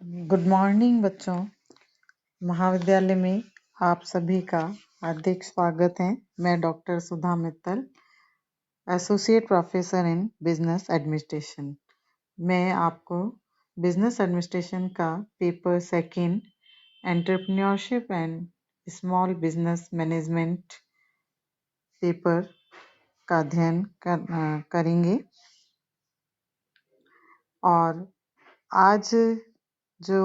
Good morning बच्चों। महाविद्यालय में आप सभी का हार्दिक स्वागत है। मैं doctor Sudha Mittal, associate professor in business administration. मैं आपको बिजनेस एडमिनिस्ट्रेशन का paper second entrepreneurship and small business management paper का अध्ययन करेंगे। और आज जो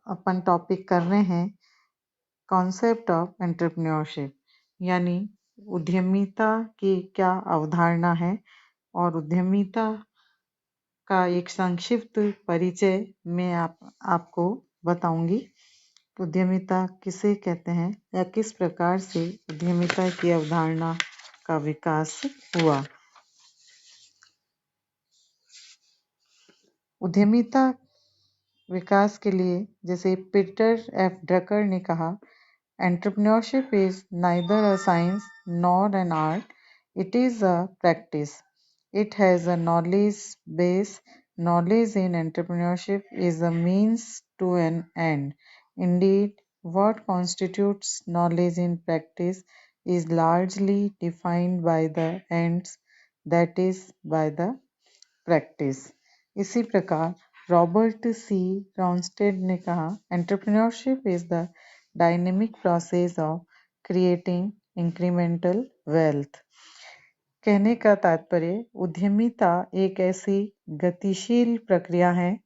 अपन टॉपिक कर रहे हैं, कॉन्सेप्ट ऑफ एंटरप्रेन्योरशिप, यानी उद्यमिता की क्या अवधारणा है और उद्यमिता का एक संक्षिप्त परिचय मैं आपको बताऊंगी। उद्यमिता किसे कहते हैं या किस प्रकार से उद्यमिता की अवधारणा का विकास हुआ। उद्यमिता विकास के लिए, जैसे पीटर एफ ड्रकर ने कहा, entrepreneurship is neither a science nor an art, it is a practice. It has a knowledge base. Knowledge in entrepreneurship is a means to an end. Indeed, what constitutes knowledge in practice is largely defined by the ends, that is, by the practice. इसी प्रकार Robert सी रॉन्स्टेड ने कहा, entrepreneurship is the dynamic process of creating incremental wealth. कहने का तात्पर्य, उद्यमिता एक ऐसी गतिशील प्रक्रिया है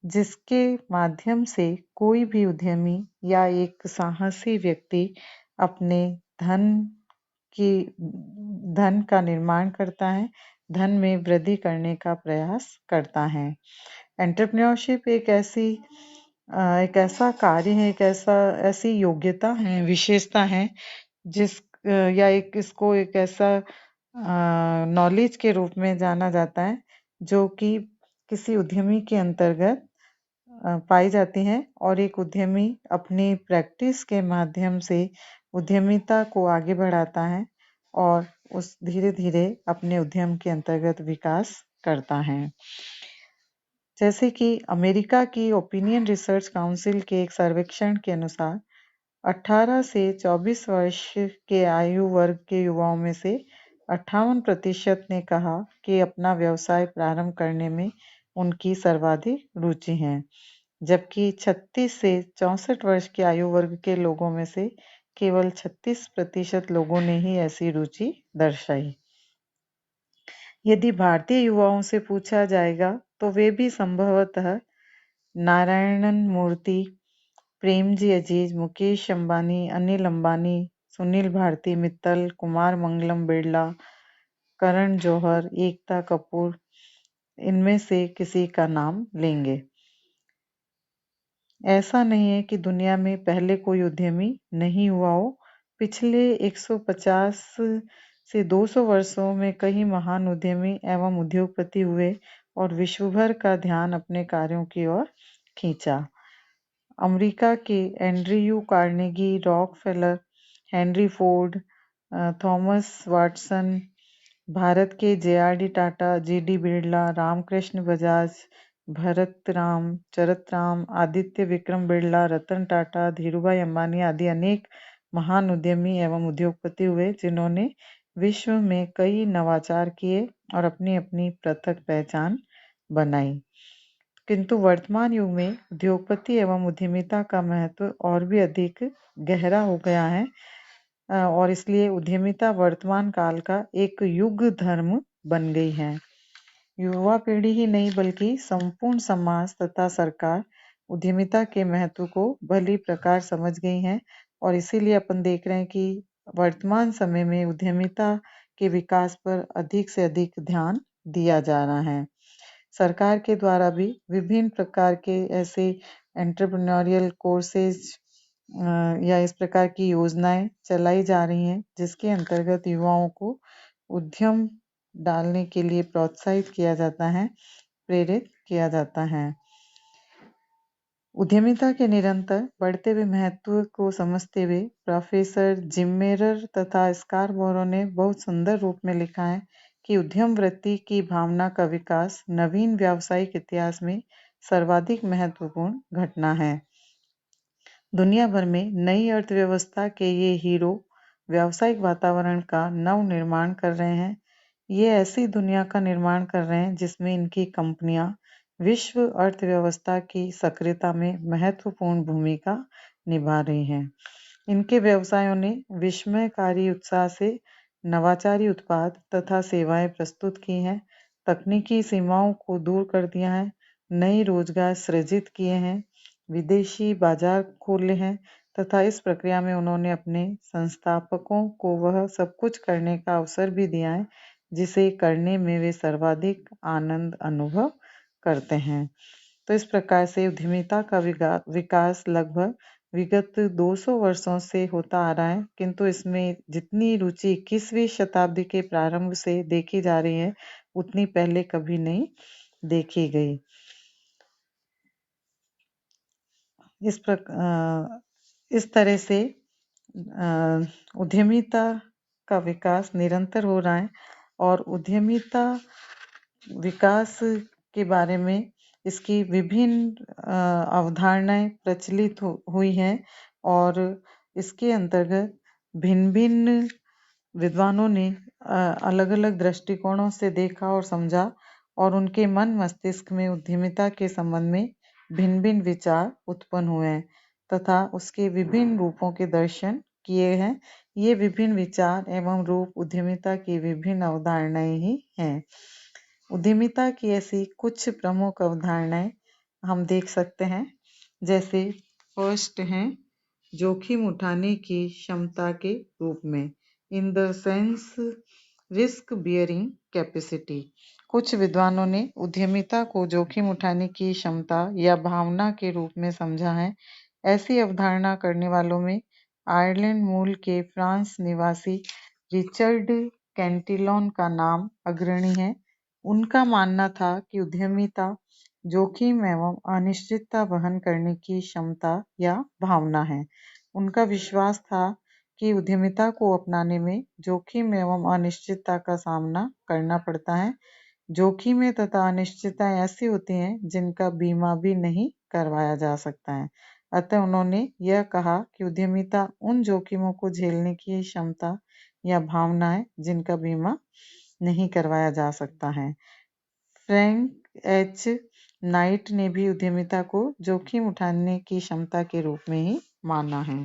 जिसके माध्यम से कोई भी उद्यमी या एक साहसी व्यक्ति अपने धन का निर्माण करता है, धन में वृद्धि करने का प्रयास करता है। एंटरप्रेन्योरशिप एक ऐसा कार्य है, ऐसी योग्यता है, विशेषता है या इसको एक ऐसा नॉलेज के रूप में जाना जाता है जो कि किसी उद्यमी के अंतर्गत पाई जाती है और एक उद्यमी अपनी प्रैक्टिस के माध्यम से उद्यमिता को आगे बढ़ाता है और उस धीरे धीरे अपने उद्यम के अंतर्गत विकास करता है। जैसे कि अमेरिका की ओपिनियन रिसर्च काउंसिल के एक सर्वेक्षण के अनुसार 18 से 24 वर्ष के आयु वर्ग के युवाओं में से 58% ने कहा कि अपना व्यवसाय प्रारंभ करने में उनकी सर्वाधिक रुचि है, जबकि 36 से 64 वर्ष के आयु वर्ग के लोगों में से केवल 36% लोगों ने ही ऐसी रुचि दर्शाई। यदि भारतीय युवाओं से पूछा जाएगा तो वे भी संभवतः नारायणन मूर्ति, प्रेमजी अजीज, मुकेश अंबानी, अनिल अंबानी, सुनील भारती मित्तल, कुमार मंगलम बिरला, करण जौहर, एकता कपूर, इनमें से किसी का नाम लेंगे। ऐसा नहीं है कि दुनिया में पहले कोई उद्यमी नहीं हुआ हो। पिछले 150 से 200 वर्षों में कई महान उद्यमी एवं उद्योगपति हुए और विश्व भर का ध्यान अपने कार्यों की ओर खींचा। अमेरिका के Andrew Carnegie, Rockefeller, Henry Ford, Thomas Watson, Bharat के जे.आर.डी. टाटा, जी.डी. बिरला, रामकृष्ण बजाज, भरत राम, चरत राम, आदित्य विक्रम बिरला, रतन टाटा, धीरूभाई अंबानी आदि अनेक महान उद्यमी एवं उद्योगपति हुए जिन्होंने विश्व में कई नवाचार किए और अपनी अपनी पृथक पहचान बनाई। किंतु वर्तमान युग में उद्योगपति एवं उद्यमिता का महत्व और भी अधिक गहरा हो गया है और इसलिए उद्यमिता वर्तमान काल का एक युग धर्म बन गई है। युवा पीढ़ी ही नहीं बल्कि संपूर्ण समाज तथा सरकार उद्यमिता के महत्व को भली प्रकार समझ गई हैं और इसीलिए अपन देख रहे हैं कि वर्तमान समय में उद्यमिता के विकास पर अधिक से अधिक ध्यान दिया जा रहा है। सरकार के द्वारा भी विभिन्न प्रकार के ऐसे एंटरप्रेन्योरियल कोर्सेज या इस प्रकार की योजनाएं चलाई जा रही हैं जिसके अंतर्गत युवाओं को उद्यम डालने के लिए प्रोत्साहित किया जाता है, प्रेरित किया जाता है। उद्यमिता के निरंतर बढ़ते हुए महत्व को समझते हुए प्रोफेसर जिम मेरर तथा स्कारबोरो ने बहुत सुंदर रूप में लिखा है कि उद्यम वृत्ति की भावना का विकास नवीन व्यावसायिक इतिहास में सर्वाधिक महत्वपूर्ण घटना है। दुनिया भर में नई अर्थव्यवस्था के ये हीरो व्यावसायिक वातावरण का नव निर्माण कर रहे हैं। ये ऐसी दुनिया का निर्माण कर रहे हैं जिसमें इनकी कंपनियां विश्व अर्थव्यवस्था की सक्रियता में महत्वपूर्ण भूमिका निभा रही हैं। इनके व्यवसायों ने विस्मयकारी उत्साह से नवाचारी उत्पाद तथा सेवाएं प्रस्तुत की हैं, तकनीकी सीमाओं को दूर कर दिया है, नए रोजगार सृजित किए हैं, विदेशी बाजार खोले हैं तथा इस प्रक्रिया में उन्होंने अपने संस्थापकों को वह सब कुछ करने का अवसर भी दिया है जिसे करने में वे सर्वाधिक आनंद अनुभव करते हैं। तो इस प्रकार से उद्यमिता का विकास लगभग विगत 200 वर्षों से होता आ रहा है, किंतु इसमें जितनी रुचि 21वीं शताब्दी के प्रारंभ से देखी जा रही है उतनी पहले कभी नहीं देखी गई। इस तरह से उद्यमिता का विकास निरंतर हो रहा है और उद्यमिता विकास के बारे में इसकी विभिन्न अवधारणाएं प्रचलित हुई हैं और इसके अंतर्गत भिन्न-भिन्न विद्वानों ने अलग-अलग दृष्टिकोणों से देखा और समझा और उनके मन मस्तिष्क में उद्यमिता के संबंध में भिन्न-भिन्न विचार उत्पन्न हुए हैं तथा उसके विभिन्न रूपों के दर्शन किए हैं। ये विभिन्न विचार एवं रूप उद्यमिता की विभिन्न अवधारणाएं ही हैं। उद्यमिता की ऐसी कुछ प्रमुख अवधारणाएं हम देख सकते हैं, जैसे फर्स्ट है जोखिम उठाने की क्षमता के रूप में, in the sense risk bearing capacity. कुछ विद्वानों ने उद्यमिता को जोखिम उठाने की क्षमता या भावना के रूप में समझा है। ऐसी अवधारणा करने वालों में आयरलैंड मूल के फ्रांस निवासी रिचर्ड कैंटिलोन का नाम अग्रणी है। उनका मानना था कि उद्यमिता जोखिम एवं अनिश्चितता वहन करने की क्षमता या भावना है। उनका विश्वास था कि उद्यमिता को अपनाने में जोखिम एवं अनिश्चितता का सामना करना पड़ता है। जोखिमें तथा अनिश्चितताएं ऐसी होती हैं जिनका बीमा भी नहीं करवाया जा सकता है। अतः उन्होंने यह कहा कि उद्यमिता उन जोखिमों को झेलने की क्षमता या भावना है जिनका बीमा नहीं करवाया जा सकता है। फ्रैंक एच नाइट ने भी उद्यमिता को जोखिम उठाने की क्षमता के रूप में ही माना है।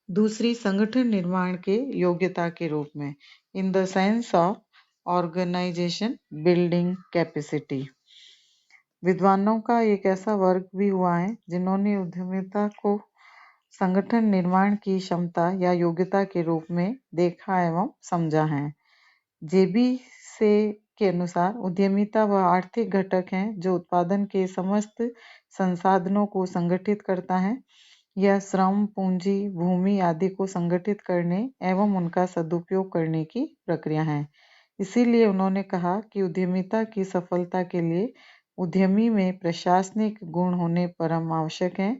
दूसरी, संगठन निर्माण के योग्यता के रूप में, in the sense of organisation building capacity. विद्वानों का एक ऐसा वर्ग भी हुआ है जिन्होंने उद्यमिता को संगठन निर्माण की क्षमता या योग्यता के रूप में देखा एवं समझा है। जेबी से के अनुसार उद्यमिता वह आर्थिक घटक है जो उत्पादन के समस्त संसाधनों को संगठित करता है। यह श्रम, पूंजी, भूमि आदि को संगठित करने एवं उनका सदुपयोग करने की प्रक्रिया है। इसीलिए उन्होंने कहा कि उद्यमिता की सफलता के लिए उद्यमी में प्रशासनिक गुण होने परम आवश्यक है।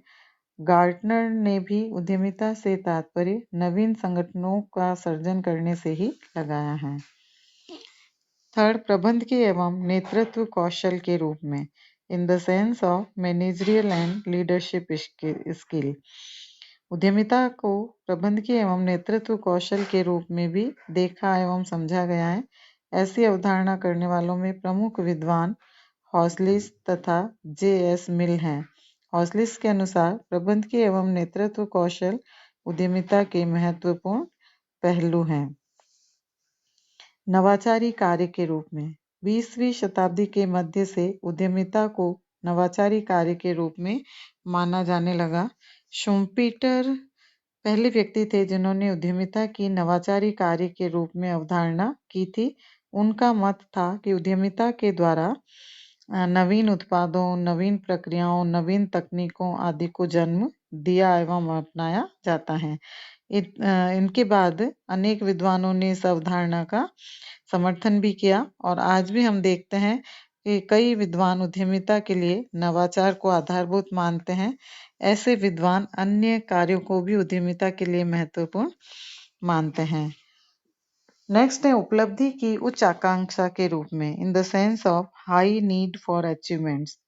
गार्टनर ने भी उद्यमिता से तात्पर्य नवीन संगठनों का सर्जन करने से ही लगाया है। थर्ड, प्रबंधकीय एवं नेतृत्व कौशल के रूप में, in the sense of managerial and leadership skill. उद्यमिता को प्रबंधकीय एवं नेतृत्व कौशल के रूप में भी देखा एवं समझा गया है। ऐसी अवधारणा करने वालों में प्रमुख विद्वान हॉस्लिस तथा जे.एस. मिल हैं। हॉस्लिस के अनुसार प्रबंधकीय एवं नेतृत्व कौशल उद्यमिता के महत्वपूर्ण पहलू हैं। नवाचारी कार्य के रूप में, 20वीं शताब्दी के मध्य से उद्यमिता को नवाचारी कार्य के रूप में माना जाने लगा। शुम्पीटर पहले व्यक्ति थे जिन्होंने उद्यमिता की नवाचारी कार्य के रूप में अवधारणा की थी। उनका मत था कि उद्यमिता के द्वारा नवीन उत्पादों, नवीन प्रक्रियाओं, नवीन तकनीकों आदि को जन्म दिया एवं अपनाया जाता है। इनके बाद अनेक विद्वानों ने इस अवधारणा का समर्थन भी किया और आज भी हम देखते हैं कि कई विद्वान उद्यमिता के लिए नवाचार को आधारभूत मानते हैं। ऐसे विद्वान अन्य कार्यों को भी उद्यमिता के लिए महत्वपूर्ण मानते हैं। नेक्स्ट है उपलब्धि की उच्च आकांक्षा के रूप में, in the sense of high need for achievements.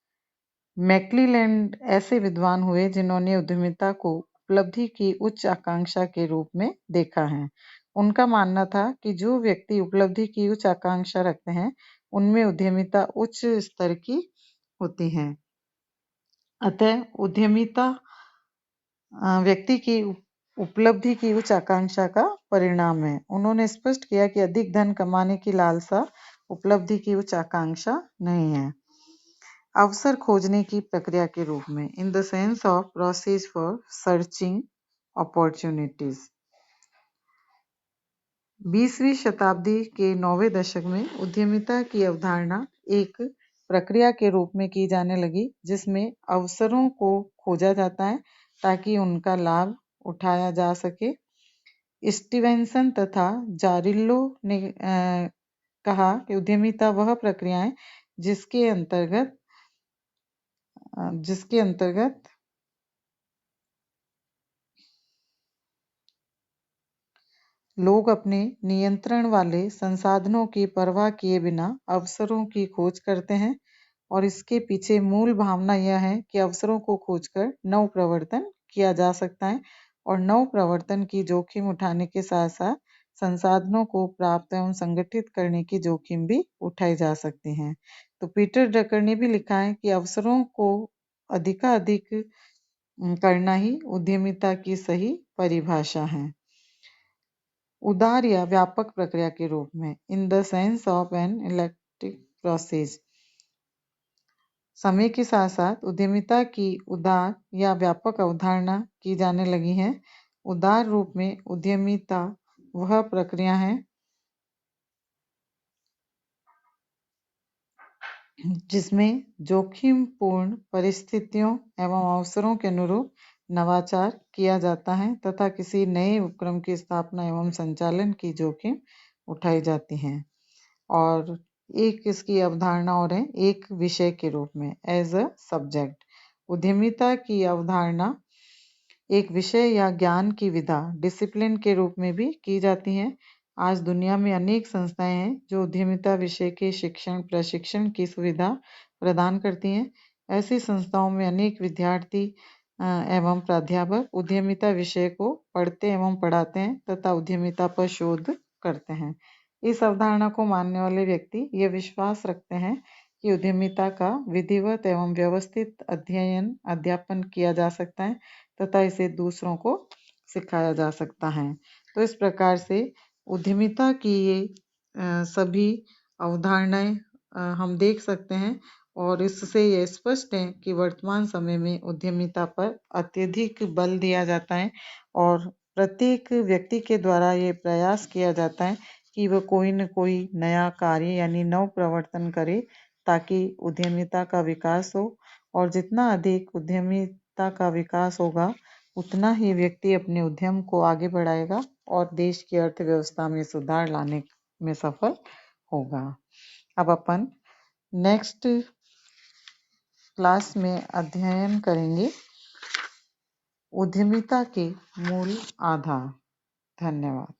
McClelland ऐसे विद्वान हुए जिन्होंने उद्यमिता को उपलब्धि की उच्च आकांक्षा के रूप में देखा है। उनका मानना था कि जो व्यक्ति उपलब्धि की उच्च आकांक्षा रखते हैं, उनमें उद्यमिता उच्च स्तर की होती है। अतः उद्यमिता व्यक्ति की उपलब्धि की उच्च आकांक्षा का परिणाम है। उन्होंने स्पष्ट किया कि अधिक धन कमाने की लालसा उपलब्धि की उच्च आकांक्षा नहीं है। अवसर खोजने की प्रक्रिया के रूप में, in the sense of process for searching opportunities. 20वीं शताब्दी के 9वें दशक में उद्यमिता की अवधारणा एक प्रक्रिया के रूप में की जाने लगी, जिसमें अवसरों को खोजा जाता है ताकि उनका लाभ उठाया जा सके। स्टीवेंसन तथा जारिल्लो ने कहा कि उद्यमिता वह प्रक्रिया है जिसके अंतर्गत लोग अपने नियंत्रण वाले संसाधनों की परवाह किए बिना अवसरों की खोज करते हैं, और इसके पीछे मूल भावना यह है कि अवसरों को खोजकर नव प्रवर्तन किया जा सकता है और नव प्रवर्तन की जोखिम उठाने के साथ साथ संसाधनों को प्राप्त एवं संगठित करने की जोखिम भी उठाई जा सकती है। तो पीटर ड्रकर ने भी लिखा है कि अवसरों को अधिकाधिक करना ही उद्यमिता की सही परिभाषा है। उदार या व्यापक प्रक्रिया के रूप में, in the sense of an electric process. समय के साथ साथ उद्यमिता की उदार या व्यापक अवधारणा की जाने लगी है। उदार रूप में उद्यमिता वह प्रक्रिया है जिसमें जोखिमपूर्ण परिस्थितियों एवं अवसरों के अनुरूप नवाचार किया जाता है तथा किसी नए उपक्रम की स्थापना एवं संचालन की जोखिम उठाई जाती है। और एक इसकी अवधारणा और है एक विषय के रूप में, एज अ सब्जेक्ट। उद्यमिता की अवधारणा एक विषय या ज्ञान की विधा, डिसिप्लिन के रूप में भी की जाती है। आज दुनिया में अनेक संस्थाएं हैं जो उद्यमिता विषय के शिक्षण प्रशिक्षण की सुविधा प्रदान करती हैं। ऐसी संस्थाओं में अनेक विद्यार्थी एवं प्राध्यापक उद्यमिता विषय को पढ़ते एवं पढ़ाते हैं तथा उद्यमिता पर शोध करते हैं। इस अवधारणा को मानने वाले व्यक्ति ये विश्वास रखते हैं कि उद्यमिता का विधिवत एवं व्यवस्थित अध्ययन अध्यापन किया जा सकता है तथा इसे दूसरों को सिखाया जा सकता है। तो इस प्रकार से उद्यमिता की ये सभी अवधारणाएं हम देख सकते हैं और इससे ये स्पष्ट है कि वर्तमान समय में उद्यमिता पर अत्यधिक बल दिया जाता है और प्रत्येक व्यक्ति के द्वारा ये प्रयास किया जाता है कि वह कोई न कोई नया कार्य यानी नव प्रवर्तन करे ताकि उद्यमिता का विकास हो, और जितना अधिक उद्यमिता का विकास होगा उतना ही व्यक्ति अपने उद्यम को आगे बढ़ाएगा और देश की अर्थव्यवस्था में सुधार लाने में सफल होगा। अब अपन नेक्स्ट क्लास में अध्ययन करेंगे उद्यमिता के मूल आधार। धन्यवाद।